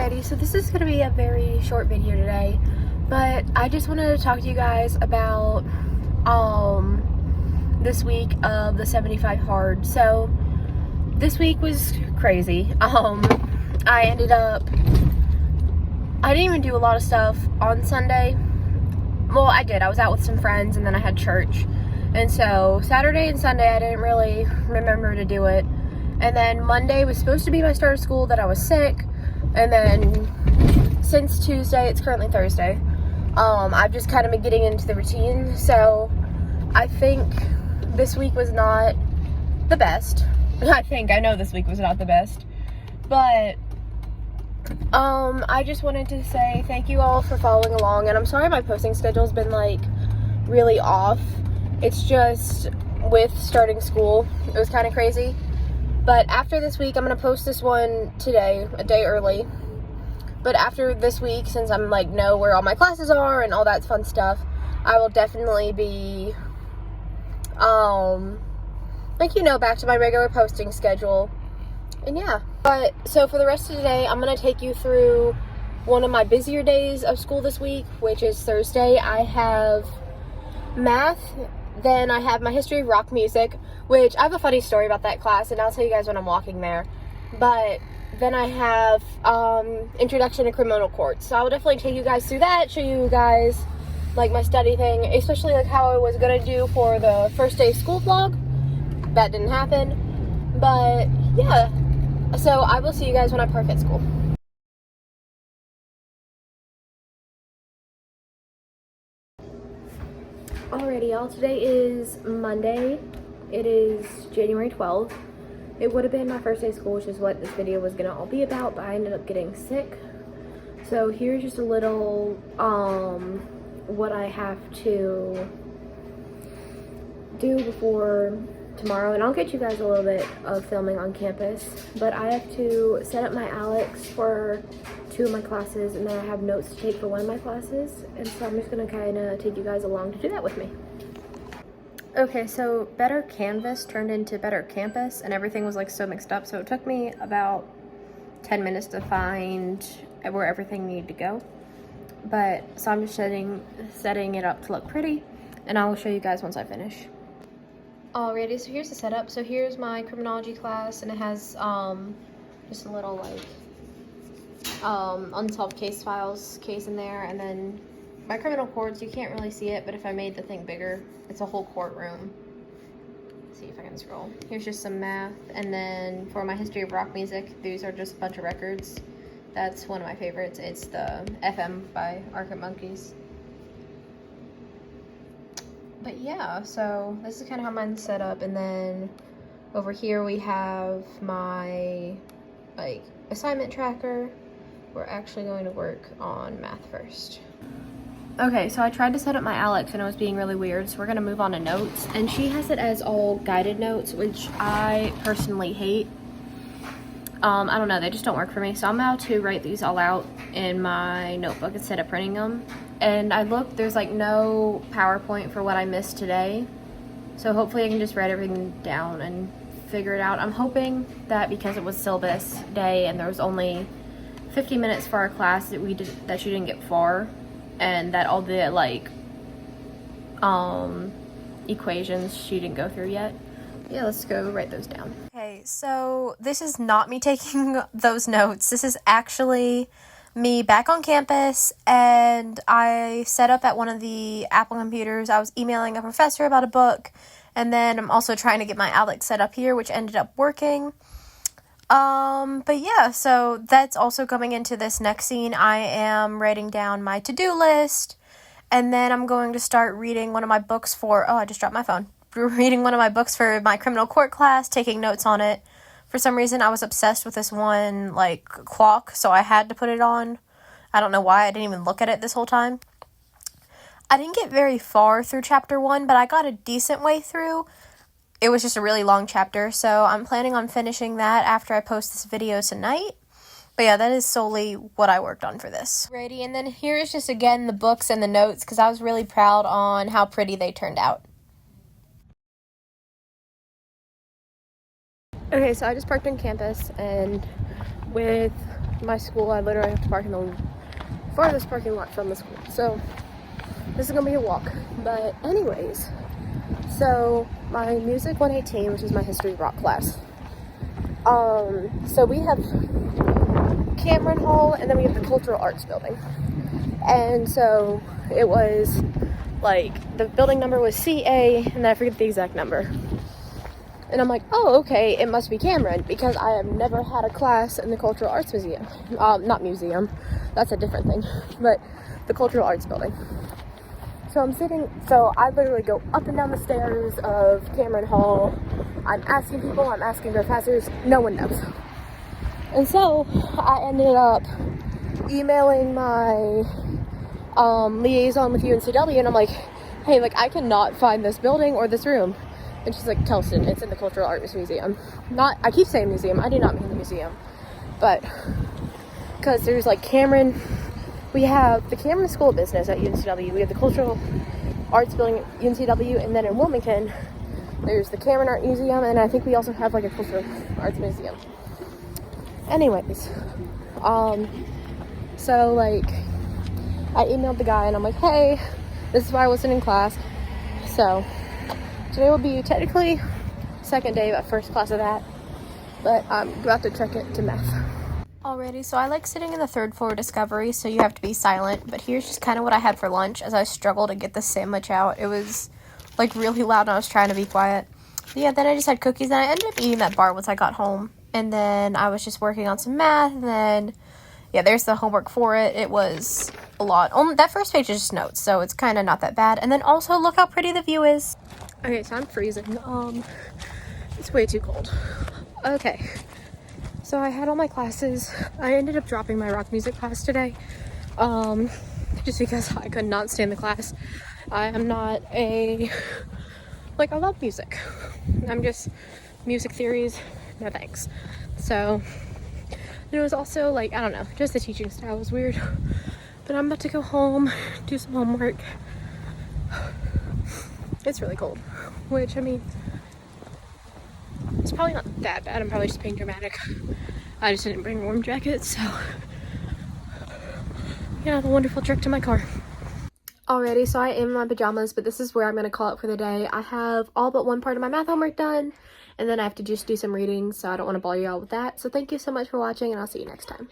Alrighty, so this is going to be a very short video today, but I just wanted to talk to you guys about this week of the 75 hard. So this week was crazy. I didn't even do a lot of stuff on Sunday. Well, I did. I was out with some friends and then I had church. And so Saturday and Sunday I didn't really remember to do it. And then Monday was supposed to be my start of school that I was sick. And then since Tuesday, it's currently Thursday, I've just kind of been getting into the routine. So I think this week was not the best. I know this week was not the best. But I just wanted to say thank you all for following along. And I'm sorry my posting schedule's been like really off. It's just with starting school, it was kind of crazy. But after this week, I'm going to post this one today, a day early. But after this week, since I'm like know where all my classes are and all that fun stuff, I will definitely be, back to my regular posting schedule. And yeah. But, so for the rest of today, I'm going to take you through one of my busier days of school this week, which is Thursday. I have math. Then I have my history of rock music, which I have a funny story about that class, and I'll tell you guys when I'm walking there. But then I have introduction to criminal courts. So I will definitely take you guys through that, show you guys like my study thing, especially like how I was gonna do for the first day of school vlog. That didn't happen. But yeah. So I will see you guys when I park at school. Alrighty, y'all, today is Monday. It is January 12th. It would have been my first day of school, which is what this video was gonna all be about, but I ended up getting sick. So here's just a little, what I have to do before tomorrow, and I'll get you guys a little bit of filming on campus, but I have to set up my Alex for 2 of my classes, and then I have notes to take for 1 of my classes, and so I'm just gonna kind of take you guys along to do that with me. Okay, so Better Canvas turned into Better Campus, and everything was like so mixed up, so it took me about 10 minutes to find where everything needed to go. But so I'm just setting it up to look pretty, and I will show you guys once I finish. Alrighty, so here's the setup. So here's my criminology class, and it has just a little like unsolved case files case in there, and then my criminal courts, you can't really see it, but if I made the thing bigger, it's a whole courtroom. Let's see if I can scroll. Here's just some math, and then for my history of rock music, these are just a bunch of records. That's one of my favorites. It's the FM by Arctic Monkeys. But yeah, so this is kind of how mine's set up, and then over here we have my like assignment tracker. We're actually going to work on math first. Okay, so I tried to set up my Alex and it was being really weird, so we're gonna move on to notes, and she has it as all guided notes, which I personally hate. I don't know, they just don't work for me, so I'm about to write these all out in my notebook instead of printing them. And I looked, there's like no PowerPoint for what I missed today, so hopefully I can just write everything down and figure it out. I'm hoping that because it was syllabus day and there was only 50 minutes for our class that she didn't get far, and that all the like equations she didn't go through yet. Yeah, let's go write those down. Okay, so this is not me taking those notes. This is actually me back on campus, and I set up at one of the Apple computers. I was emailing a professor about a book, and then I'm also trying to get my Alex set up here, which ended up working. But yeah, so that's also coming into this next scene. I am writing down my to-do list, and then I'm going to start reading one of my books for, I just dropped my phone. Reading one of my books for my criminal court class, taking notes on it. For some reason, I was obsessed with this one, like, clock, so I had to put it on. I don't know why, I didn't even look at it this whole time. I didn't get very far through chapter 1, but I got a decent way through. It was just a really long chapter, so I'm planning on finishing that after I post this video tonight. But yeah, that is solely what I worked on for this. Alrighty, and then here's just again the books and the notes, because I was really proud on how pretty they turned out. Okay, so I just parked on campus, and with my school, I literally have to park in the farthest parking lot from the school. So this is gonna be a walk. But anyways, so my Music 118, which is my history rock class. So we have Cameron Hall, and then we have the Cultural Arts Building. And so it was like, the building number was CA, and then I forget the exact number. And I'm like, oh, okay, it must be Cameron, because I have never had a class in the Cultural Arts Museum. Not museum, that's a different thing, but the Cultural Arts Building. So I literally go up and down the stairs of Cameron Hall. I'm asking people, I'm asking professors, no one knows. And so I ended up emailing my liaison with UNCW, and I'm like, hey, like, I cannot find this building or this room. And she's like, Kelston, it's in the Cultural Arts Museum. I keep saying museum, I do not mean the museum. But, because there's like Cameron, we have the Cameron School of Business at UNCW, we have the Cultural Arts Building at UNCW, and then in Wilmington, there's the Cameron Art Museum, and I think we also have like a Cultural Arts Museum. Anyways, so like, I emailed the guy and I'm like, hey, this is why I wasn't in class. So today will be technically second day of first class of that, but I'm about to check it to math. Alrighty, so I like sitting in the third floor Discovery, so you have to be silent, but here's just kind of what I had for lunch as I struggled to get the sandwich out. It was like really loud and I was trying to be quiet. But yeah, then I just had cookies and I ended up eating that bar once I got home. And then I was just working on some math, and then yeah, there's the homework for it. It was a lot. That first page is just notes, so it's kind of not that bad. And then also, look how pretty the view is. Okay, so I'm freezing. It's way too cold. Okay, so I had all my classes. I ended up dropping my rock music class today, just because I could not stand the class. I am not I love music. I'm just, music theories, no thanks. So there was also like, I don't know, just the teaching style was weird. But I'm about to go home, do some homework. It's really cold, which, I mean, it's probably not that bad. I'm probably just being dramatic. I just didn't bring warm jackets, so yeah, have a wonderful trip to my car. Alrighty, so I am in my pajamas, but this is where I'm going to call it for the day. I have all but one part of my math homework done, and then I have to just do some reading, so I don't want to bore you all with that. So thank you so much for watching, and I'll see you next time.